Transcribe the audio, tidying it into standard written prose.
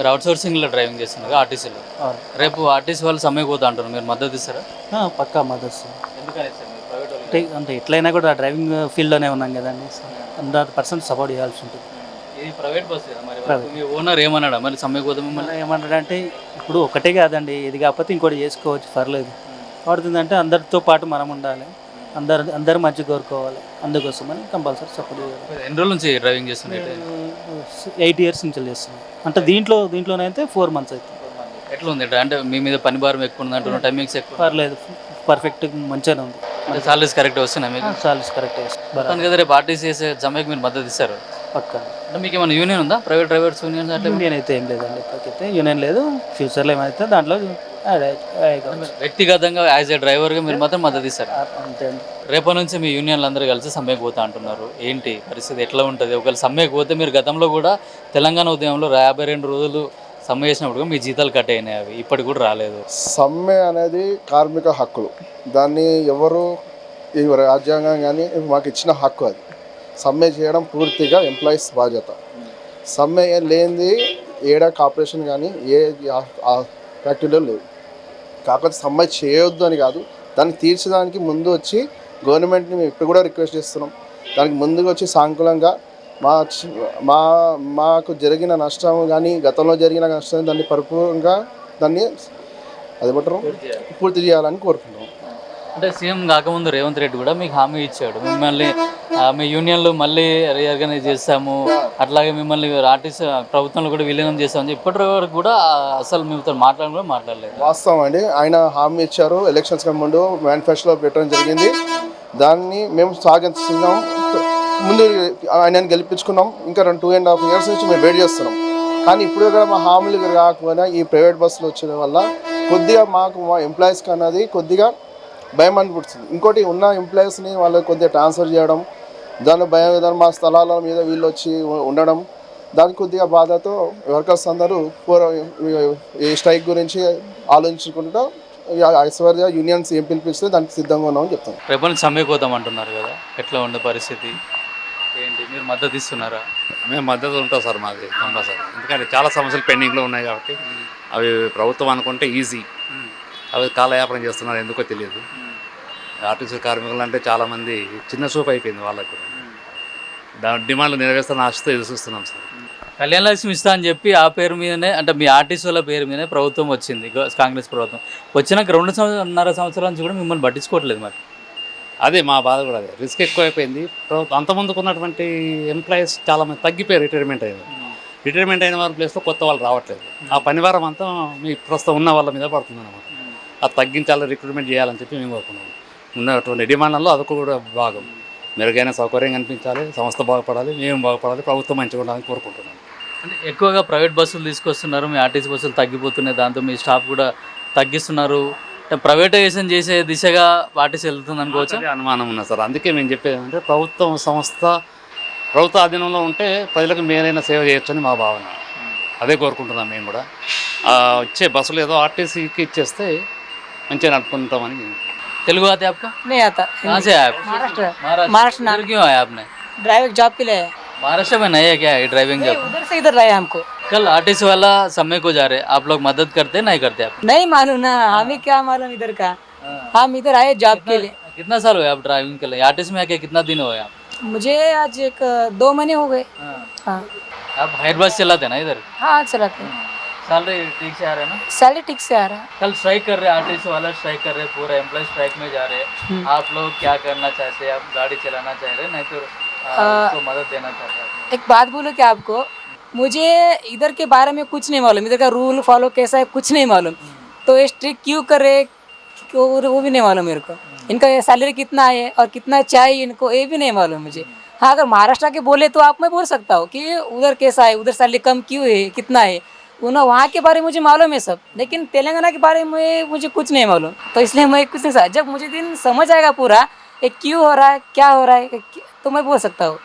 మీరు out సోర్సింగ్‌లో driving చేస్తున్నారు ఆర్టీసీలో. అవును. రేపు ఆర్టీసీ వాళ్ళు సమ్మెకు పోతా అంటున్నారు. మీరు మద్దతు ఇస్తారా? పక్కా మద్దతు. ఎందుకని ఇస్తారు మీరు ప్రైవేట్ అంటే వాళ్ళకి? అంటే ఎట్లయినా కూడా డ్రైవింగ్ ఫీల్డ్‌లోనే ఉన్నాం కదండీ. సో, 100% సపోర్ట్ చేయాల్సి ఉంటుంది. ఇది ప్రైవేట్ బస్ కదా! మరి ప్రైవేట్. మీ ఓనర్ ఏమన్నాడా మరి సమ్మెకు పోతే మిమ్మల్ని? మళ్ళీ ఏమంటాడంటే ఇప్పుడు ఒకటే కాదండి, ఇది కాకపోతే ఇంకోటి చేసుకోవచ్చు పర్లేదు. పడుతుందంటే అందరితో పాటు మనం ఉండాలి. అందరూ మంచి కోరుకోవాలి. అందుకోసమని కంపల్సరీ సపోర్ట్ చేయాలి. మీరు ఎన్ని రోజుల నుంచి డ్రైవింగ్ చేస్తున్నారు? 8 ఇయర్స్ నుంచి చేస్తున్నాం. అంటే దీంట్లోనైతే 4 మంత్స్ అవుతుంది. ఎట్లా ఉంది? అంటే మీ మీద పని భారం ఎక్కువ ఉంది అంటున్నారు, టైమింగ్స్ ఎక్కువ. పర్లేదు, పర్ఫెక్ట్ మంచిగానే ఉంది. అంటే సాలరీస్ కరెక్ట్ వస్తున్నాయి మీకు? సాలరీస్ కరెక్ట్ మొత్తానికి కదా రేపు ఆర్టీసీ చేసే సమ్మెకు మీరు మద్దతు ఇస్తారు. పక్కా. అంటే మీకు ఏమైనా యూనియన్ ఉందా? ప్రైవేట్ డ్రైవర్స్ యూనియన్ అట్లా యూనియన్ అయితే ఏం లేదండి, ఇప్పటికైతే యూనియన్ లేదు. ఫ్యూచర్లో ఏమైతే దాంట్లో యాడ్ కావచ్చు. వ్యక్తిగతంగా యాజ్ ఏ డ్రైవర్గా మీరు మాత్రం మద్దతు ఇస్తారు. అంతే అండి. రేపటి నుంచి మీ యూనియన్లు అందరూ కలిసి సమ్మెకు పోతా అంటున్నారు. ఏంటి పరిస్థితి, ఎట్లా ఉంటుంది? ఒకవేళ సమ్మెకు పోతే మీరు గతంలో కూడా తెలంగాణ ఉద్యమంలో 52 రోజులు సమ్మె చేసినప్పుడు మీ జీతాలు కట్ అయినాయి, అవి ఇప్పటికి కూడా రాలేదు. సమ్మె అనేది కార్మిక హక్కులు, దాన్ని ఎవరు ఈ రాజ్యాంగం కానీ మాకు ఇచ్చిన హక్కు. అది సమ్మె చేయడం పూర్తిగా ఎంప్లాయీస్ బాధ్యత. సమ్మె లేనిది ఏడా కార్పొరేషన్ కానీ ఏ ఫ్యాక్టరీలో లేవు. కాకపోతే సమ్మె చేయొద్దు అని కాదు, దాన్ని తీర్చడానికి ముందు వచ్చి గవర్నమెంట్ని మేము ఇప్పుడు కూడా రిక్వెస్ట్ చేస్తున్నాం. దానికి ముందుకు వచ్చి సానుకూలంగా మాకు జరిగిన నష్టం కానీ గతంలో జరిగిన నష్టం దాన్ని పరిపూర్ణంగా దాన్ని పూర్తి చేయాలని కోరుకుంటున్నాం. అంటే సీఎం కాకముందు రేవంత్ రెడ్డి కూడా మీకు హామీ ఇచ్చాడు, మిమ్మల్ని మీ యూనియన్లు మళ్ళీ రీఆర్గనైజ్ చేస్తాము, అట్లాగే మిమ్మల్ని ఆర్టీసీ ప్రభుత్వంలో కూడా విలీనం చేస్తామని ఇప్పటి వరకు కూడా అసలు మీతో మాట్లాడలేదు. వాస్తవం అండి, ఆయన హామీ ఇచ్చారు. ఎలక్షన్స్ కన్నా ముందు మేనిఫెస్టోలో పెట్టడం జరిగింది. దాన్ని మేము సాగిస్తున్నాం. ముందు ఆయనని గెలిపించుకున్నాం. ఇంకా 2.5 years నుంచి మేము వెయిట్ చేస్తున్నాం. కానీ ఇప్పుడు కూడా మా హామీలు కాకపోయినా ఈ ప్రైవేట్ బస్సులు వచ్చిన వల్ల కొద్దిగా మా ఎంప్లాయీస్కి అన్నది కొద్దిగా భయం అనిపిస్తుంది. ఇంకోటి ఉన్న ఎంప్లాయీస్ని వాళ్ళకి కొద్దిగా ట్రాన్స్ఫర్ చేయడం, దాని భయం విధానం మా స్థలాల మీద వీళ్ళు వచ్చి ఉండడం, దానికి కొద్దిగా బాధతో వర్కర్స్ అందరూ ఈ స్ట్రైక్ గురించి ఆలోచించుకుంటూ ఐశ్వర్య యూనియన్స్ ఏం పిలిపిస్తే దానికి సిద్ధంగా ఉన్నామని చెప్తాను. రేపటి సమ్మెకు పోతాం అంటున్నారు కదా, ఎట్లా ఉండే పరిస్థితి ఏంటి? మీరు మద్దతు ఇస్తున్నారా? మేము మద్దతు ఉంటాం సార్, మాది కంపల్సరీ. ఎందుకంటే చాలా సమస్యలు పెండింగ్లో ఉన్నాయి కాబట్టి అవి ప్రభుత్వం అనుకుంటే ఈజీ, అవి కాలయాపన చేస్తున్నారు, ఎందుకో తెలియదు. ఆర్టీసీ కార్మికులు అంటే చాలామంది చిన్న చూపు అయిపోయింది వాళ్ళకు. దాని డిమాండ్లు నెరవేరుస్తున్న ఆశతో ఎదురు చూస్తున్నాం సార్. కళ్యాణ లక్ష్మి ఇస్తా అని చెప్పి ఆ పేరు మీదనే, అంటే మీ ఆర్టీసీ వాళ్ళ పేరు మీదనే ప్రభుత్వం వచ్చింది, కాంగ్రెస్ ప్రభుత్వం వచ్చినాక 2.5 సంవత్సరాల నుంచి కూడా మిమ్మల్ని పట్టించుకోవట్లేదు. మరి అదే మా బాధ కూడా, అదే రిస్క్ ఎక్కువైపోయింది. అంతమందికి ఉన్నటువంటి ఎంప్లాయీస్ చాలామంది తగ్గిపోయారు, రిటైర్మెంట్ అయిన వారి ప్లేస్లో కొత్త వాళ్ళు రావట్లేదు. ఆ పనివారం అంతా మీ ప్రస్తుతం ఉన్న వాళ్ళ మీద పడుతుంది అనమాట. అది తగ్గించాలి, రిక్రూట్మెంట్ చేయాలని చెప్పి మేము కోరుకున్నాం. ఉన్నటువంటి డిమాండ్లలో అది కూడా భాగం. మెరుగైన సౌకర్యం కనిపించాలి, సంస్థ బాగుపడాలి, మేము బాగుపడాలి, ప్రభుత్వం మంచిగా ఉండాలని కోరుకుంటున్నాం. అంటే ఎక్కువగా ప్రైవేట్ బస్సులు తీసుకొస్తున్నారు, మీ ఆర్టీసీ బస్సులు తగ్గిపోతున్నాయి, దాంతో మీ స్టాఫ్ కూడా తగ్గిస్తున్నారు. ప్రైవేటైజేషన్ చేసే దిశగా ఆర్టీసీ వెళ్తుంది అనుకోవచ్చు. అనుమానం ఉన్నది సార్. అందుకే మేము చెప్పేది అంటే ప్రభుత్వ ఆధీనంలో ఉంటే ప్రజలకు మేలైన సేవ చేయొచ్చని మా భావన. అదే కోరుకుంటున్నాం మేము కూడా. వచ్చే బస్సులు ఏదో ఆర్టీసీకి ఇచ్చేస్తే మంచిగా నడుపుకుంటామని. तेलुगु आते आपका? नहीं आता। कहाँ से है आप? महाराष्ट्र। इधर क्यों आए आपने? ड्राइविंग जॉब के लिए। महाराष्ट्र में नहीं है क्या ये ड्राइविंग जॉब? उधर से इधर लाए हमको। कल आर्टिस्ट वाला समय को जा रहे, आप लोग मदद करते नहीं करते? आप नहीं मालूम ना, हमें क्या मालूम इधर का। हम इधर आए जॉब के लिए। कितना साल हुए आप ड्राइविंग के लिए? आर्टिस्ट में आके कितना दिन हुए आप? मुझे आज 2 महीने हो गए। हाँ। आप हायर बस चलाते ना इधर? हाँ चलाते हैं। सैलरी ठीक से आ रहा है ना? सैलरी ठीक से आ रहा है। कल स्ट्राइक कर रहे, आर्टिस्ट वाला स्ट्राइक कर रहे, पूरा एम्प्लॉय स्ट्राइक में जा रहे हैं। आप लोग क्या करना चाहते हैं? आप गाड़ी चलाना चाह रहे हैं, नहीं तो उसको मदद देना चाहते हैं? एक बात बोलो क्या आपको, मुझे इधर के बारे में कुछ नहीं मालूम, इधर का रूल फॉलो कैसा है कुछ नहीं मालूम। तो ये स्ट्रिक्ट क्यों कर रहे वो भी नहीं मालूम मेरे को। इनका सैलरी कितना है और कितना चाहिए इनको, ये भी नहीं मालूम मुझे। हाँ अगर महाराष्ट्र के बोले तो आप मैं बोल सकता हूँ कि उधर कैसा है, उधर सैलरी कम क्यों है, कितना है, वहाँ के बारे में मुझे मालूम है सब, लेकिन तेलंगाना के बारे में मुझे कुछ नहीं मालूम। तो इसलिए मैं कुछ नहीं, जब मुझे दिन समझ आएगा पूरा ये क्यों हो रहा है क्या हो रहा है तो मैं बोल सकता हूँ।